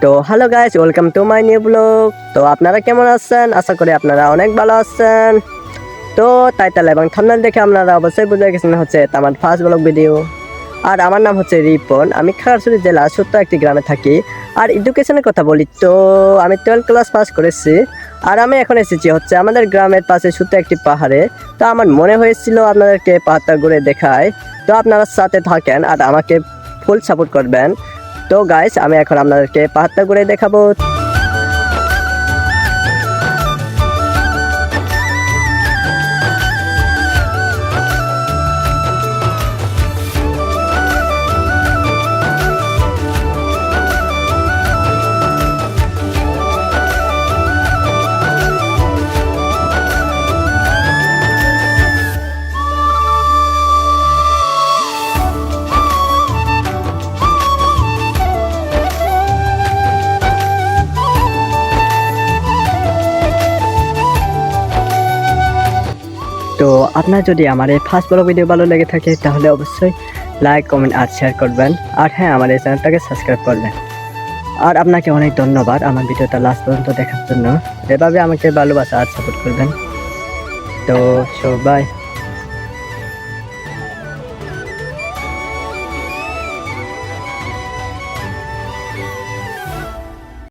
তো hello guys, welcome to my new blog. তো আপনারা কেমন আছেন? আশা করি আপনারা অনেক ভালো আছেন। তো টাইটেল এবং থাম্বনেল দেখে আপনারা অবশ্যই বুঝে গেছেন হচ্ছে এটা আমার ফার্স্ট ব্লগ ভিডিও। আর আমার নাম হচ্ছে রিপন। আমি খাগড়াছড়ি জেলা ছোট্ট একটি গ্রামে থাকি। আর এডুকেশনের কথা বলি তো আমি 12 ক্লাস পাস করেছি। আর আমি এখন এসেছি হচ্ছে আমাদের গ্রামের পাশে ছোট্ট একটি পাহাড়ে। তো আমার মনে হয়েছিল আপনাদেরকে পাহাড়টা ঘুরে দেখায়। তো আপনারা সাথে থাকেন আর আমাকে ফুল সাপোর্ট করবেন। তো গাইস, আমি এখন আপনাদেরকে পাহাড়টা ঘুরে দেখাবো। তো আপনার যদি আমার এই ফার্স্ট ব্লগ ভিডিও ভালো লেগে থাকে তাহলে অবশ্যই লাইক, কমেন্ট আর শেয়ার করবেন। আর হ্যাঁ, আমার এই চ্যানেলটাকে সাবস্ক্রাইব করবেন। আর আপনাকে অনেক ধন্যবাদ আমার ভিডিওটা লাস্ট পর্যন্ত দেখার জন্য। এভাবে আমাকে ভালোবাসা আর সাপোর্ট করবেন। তো বাই।